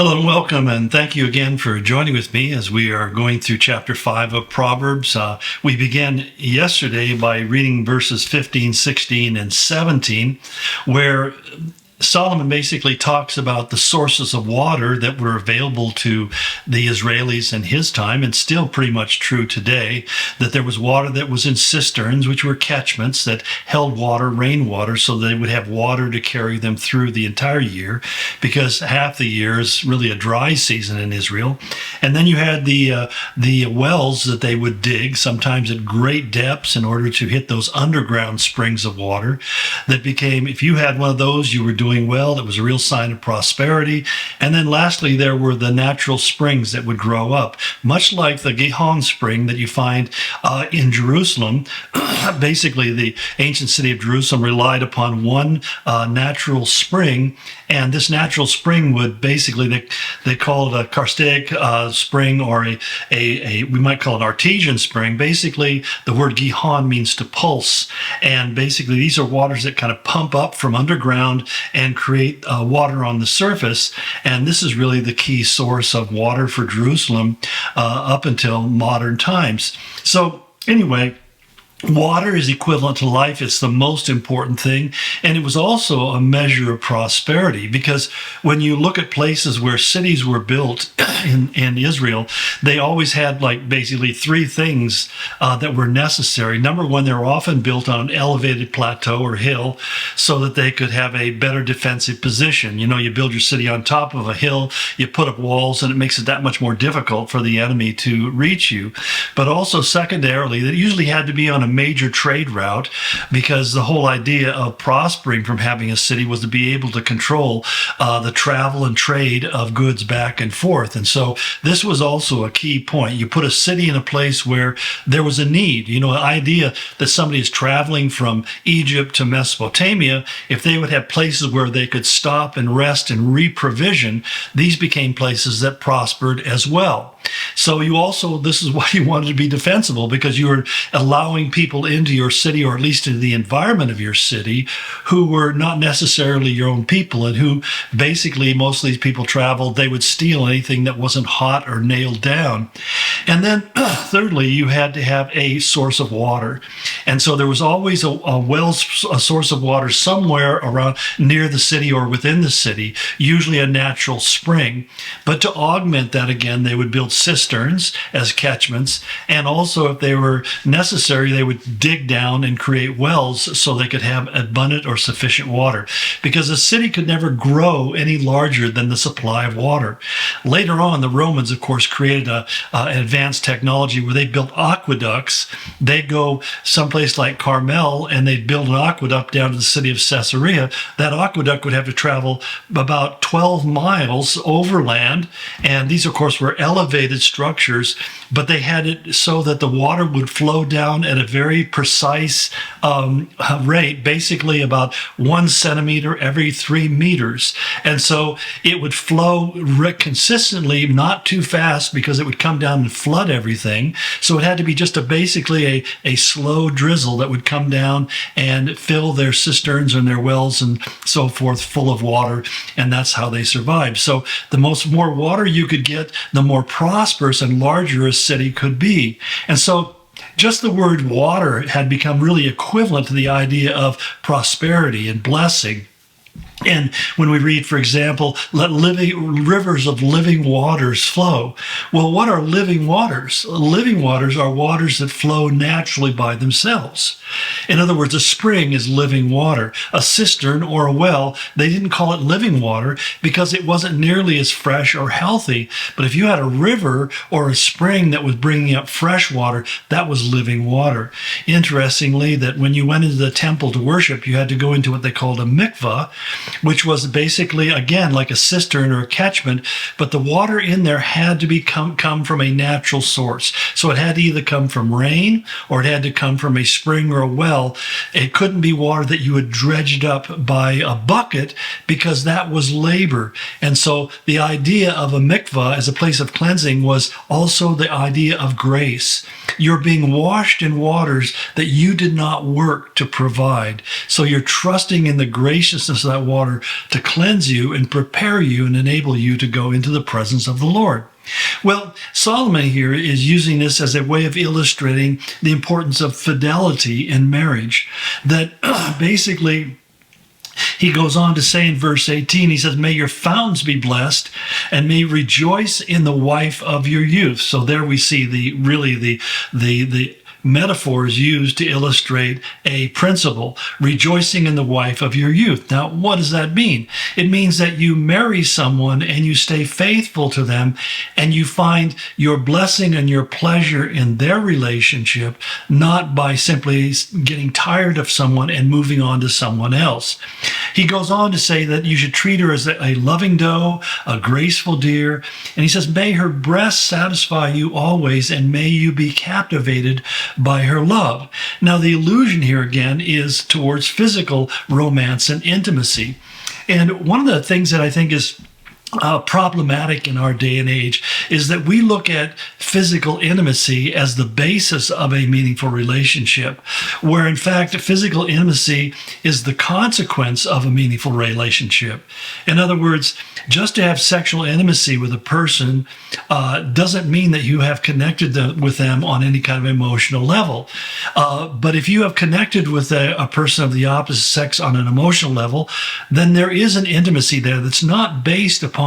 Hello and welcome, and thank you again for joining with me as we are going through chapter 5 of Proverbs. We began yesterday by reading verses 15, 16, and 17, where Solomon basically talks about the sources of water that were available to the Israelis in his time, and still pretty much true today, that there was water that was in cisterns, which were catchments that held water, rainwater, so they would have water to carry them through the entire year, because half the year is really a dry season in Israel. And then you had the wells that they would dig, sometimes at great depths, in order to hit those underground springs of water that became, if you had one of those, you were doing well. It was a real sign of prosperity. And then lastly, there were the natural springs that would grow up, much like the Gihon spring that you find in Jerusalem. Basically, the ancient city of Jerusalem relied upon one natural spring, and this natural spring would basically, they call it a karstic spring, or we might call it artesian spring. Basically, the word Gihon means to pulse, and basically these are waters that kind of pump up from underground and create water on the surface. And this is really the key source of water for Jerusalem up until modern times. So anyway, water is equivalent to life. It's the most important thing. And it was also a measure of prosperity, because when you look at places where cities were built in Israel, they always had like basically three things that were necessary. Number one, they were often built on an elevated plateau or hill so that they could have a better defensive position. You know, you build your city on top of a hill, you put up walls, and it makes it that much more difficult for the enemy to reach you. But also secondarily, that usually had to be on a major trade route, because the whole idea of prospering from having a city was to be able to control the travel and trade of goods back and forth. And so this was also a key point. You put a city in a place where there was a need. You know, the idea that somebody is traveling from Egypt to Mesopotamia, if they would have places where they could stop and rest and reprovision, these became places that prospered as well. So you also, this is why you wanted to be defensible, because you were allowing people into your city, or at least into the environment of your city, who were not necessarily your own people, and who basically, most of these people traveled, they would steal anything that wasn't hot or nailed down. And then thirdly, you had to have a source of water. And so there was always a source of water somewhere around near the city or within the city, usually a natural spring. But to augment that again, they would build cisterns as catchments, and also if they were necessary, they would dig down and create wells so they could have abundant or sufficient water, because a city could never grow any larger than the supply of water. Later on, the Romans, of course, created an advanced technology where they built aqueducts. They'd go someplace like Carmel and they'd build an aqueduct down to the city of Caesarea. That aqueduct would have to travel about 12 miles overland, and these, of course, were elevated structures, but they had it so that the water would flow down at a very precise rate, basically about 1 centimeter every 3 meters. And so it would flow consistently, not too fast, because it would come down and flood everything. So it had to be just basically a slow drizzle that would come down and fill their cisterns and their wells and so forth full of water, and that's how they survived. So the more water you could get, the more prosperous and larger a city could be. And so just the word water had become really equivalent to the idea of prosperity and blessing. And when we read, for example, let rivers of living waters flow. Well, what are living waters? Living waters are waters that flow naturally by themselves. In other words, a spring is living water. A cistern or a well, they didn't call it living water because it wasn't nearly as fresh or healthy. But if you had a river or a spring that was bringing up fresh water, that was living water. Interestingly, that when you went into the temple to worship, you had to go into what they called a mikvah, which was basically, again, like a cistern or a catchment, but the water in there had to come from a natural source. So it had to either come from rain or it had to come from a spring or a well. It couldn't be water that you had dredged up by a bucket, because that was labor. And so the idea of a mikvah as a place of cleansing was also the idea of grace. You're being washed in waters that you did not work to provide. So you're trusting in the graciousness of that water water to cleanse you and prepare you and enable you to go into the presence of the Lord. Well, Solomon here is using this as a way of illustrating the importance of fidelity in marriage. That basically, he goes on to say in verse 18, he says, may your fountains be blessed and may you rejoice in the wife of your youth. So there we see the metaphors used to illustrate a principle, rejoicing in the wife of your youth. Now, what does that mean? It means that you marry someone and you stay faithful to them and you find your blessing and your pleasure in their relationship, not by simply getting tired of someone and moving on to someone else. He goes on to say that you should treat her as a loving doe, a graceful deer. And he says, may her breasts satisfy you always and may you be captivated by her love. Now, the allusion here again is towards physical romance and intimacy. And one of the things that I think is problematic in our day and age is that we look at physical intimacy as the basis of a meaningful relationship, where in fact physical intimacy is the consequence of a meaningful relationship. In other words, just to have sexual intimacy with a person doesn't mean that you have connected with them on any kind of emotional level. But if you have connected with a person of the opposite sex on an emotional level, then there is an intimacy there that's not based upon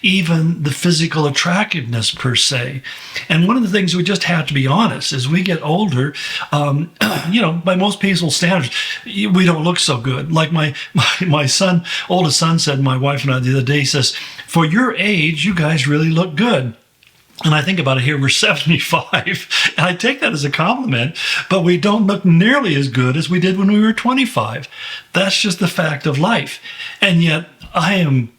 even the physical attractiveness per se. And one of the things we just have to be honest, as we get older, by most people's standards, we don't look so good. Like my oldest son said, my wife and I the other day, he says, for your age, you guys really look good. And I think about it here, we're 75, and I take that as a compliment, but we don't look nearly as good as we did when we were 25. That's just the fact of life. And yet I am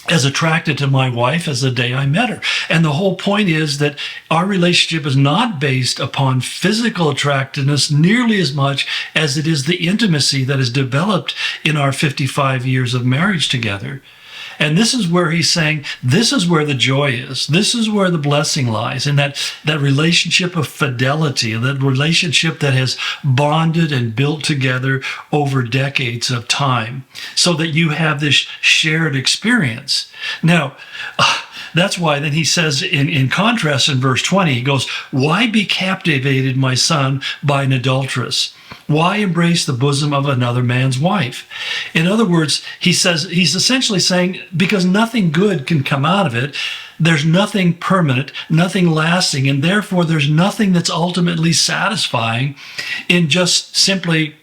as attracted to my wife as the day I met her. And the whole point is that our relationship is not based upon physical attractiveness nearly as much as it is the intimacy that is developed in our 55 years of marriage together. And this is where he's saying, this is where the joy is. This is where the blessing lies, in that relationship of fidelity, that relationship that has bonded and built together over decades of time, so that you have this shared experience. Now, that's why then he says in contrast in verse 20, he goes, why be captivated, my son, by an adulteress? Why embrace the bosom of another man's wife? In other words, he's essentially saying, because nothing good can come out of it, there's nothing permanent, nothing lasting, and therefore there's nothing that's ultimately satisfying in just simply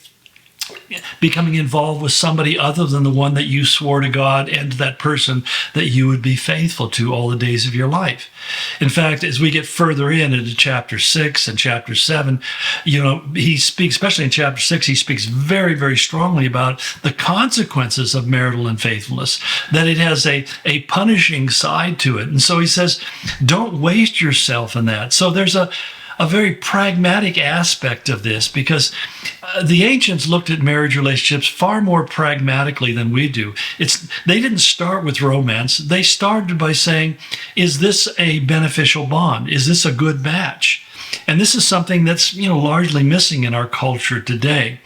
becoming involved with somebody other than the one that you swore to God and to that person that you would be faithful to all the days of your life. In fact, as we get further into chapter 6 and chapter 7, he speaks, especially in chapter 6, he speaks very, very strongly about the consequences of marital unfaithfulness, that it has a punishing side to it. And so he says, don't waste yourself in that. So there's a very pragmatic aspect of this, because the ancients looked at marriage relationships far more pragmatically than we do. They didn't start with romance. They started by saying, is this a beneficial bond? Is this a good match? And this is something that's largely missing in our culture today.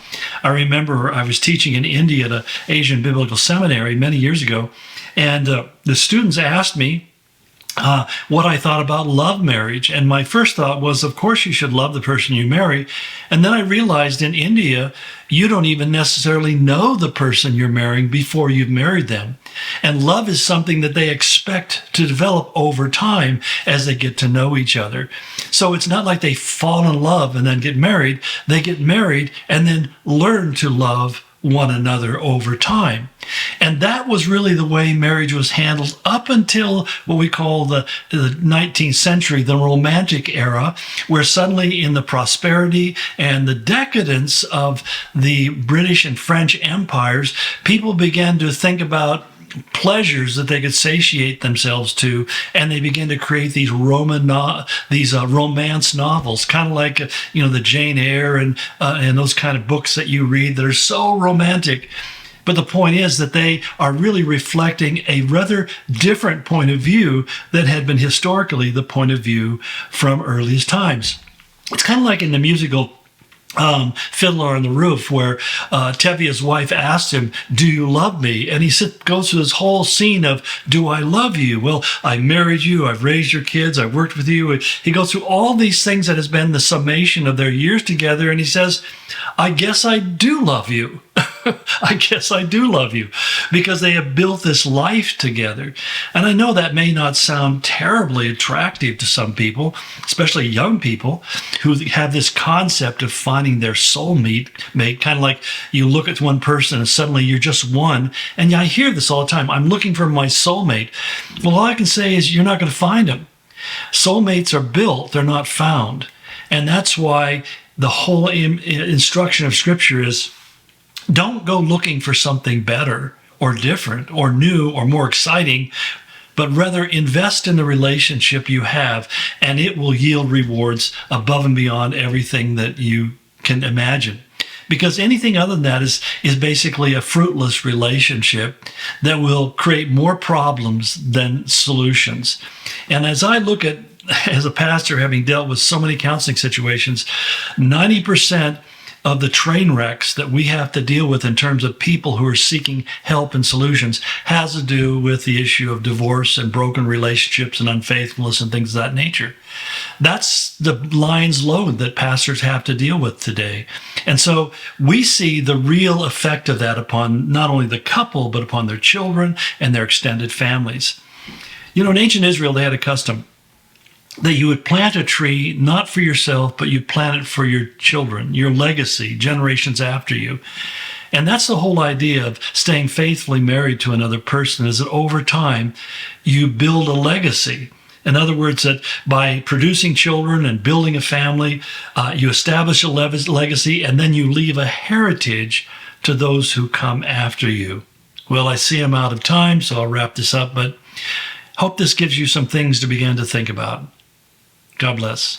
I remember I was teaching in India at an Asian Biblical Seminary many years ago, and the students asked me what I thought about love marriage. And my first thought was, of course, you should love the person you marry. And then I realized in India, you don't even necessarily know the person you're marrying before you've married them. And love is something that they expect to develop over time as they get to know each other. So it's not like they fall in love and then get married. They get married and then learn to love one another over time. And that was really the way marriage was handled up until what we call the 19th century, the Romantic era, where suddenly in the prosperity and the decadence of the British and French empires, people began to think about pleasures that they could satiate themselves to, and they began to create these romance novels, kind of like the Jane Eyre and those kind of books that you read that are so romantic. But the point is that they are really reflecting a rather different point of view that had been historically the point of view from earliest times. It's kind of like in the musical Fiddler on the Roof, where Tevye's wife asked him, "Do you love me?" And he goes through this whole scene of, "Do I love you? Well, I married you. I've raised your kids. I've worked with you." He goes through all these things that has been the summation of their years together. And he says, "I guess I do love you." I guess I do love you, because they have built this life together. And I know that may not sound terribly attractive to some people, especially young people who have this concept of finding their soulmate, kind of like you look at one person and suddenly you're just one. And I hear this all the time. I'm looking for my soulmate. Well, all I can say is you're not going to find them. Soulmates are built, they're not found. And that's why the whole instruction of Scripture is, don't go looking for something better or different or new or more exciting, but rather invest in the relationship you have, and it will yield rewards above and beyond everything that you can imagine. Because anything other than that is basically a fruitless relationship that will create more problems than solutions. And as I look at, as a pastor, having dealt with so many counseling situations, 90% of the train wrecks that we have to deal with in terms of people who are seeking help and solutions has to do with the issue of divorce and broken relationships and unfaithfulness and things of that nature. That's the lion's load that pastors have to deal with today. And so we see the real effect of that upon not only the couple, but upon their children and their extended families. You know, in ancient Israel, they had a custom that you would plant a tree, not for yourself, but you plant it for your children, your legacy, generations after you. And that's the whole idea of staying faithfully married to another person, is that over time, you build a legacy. In other words, that by producing children and building a family, you establish a legacy, and then you leave a heritage to those who come after you. Well, I see I'm out of time, so I'll wrap this up, but hope this gives you some things to begin to think about. God bless.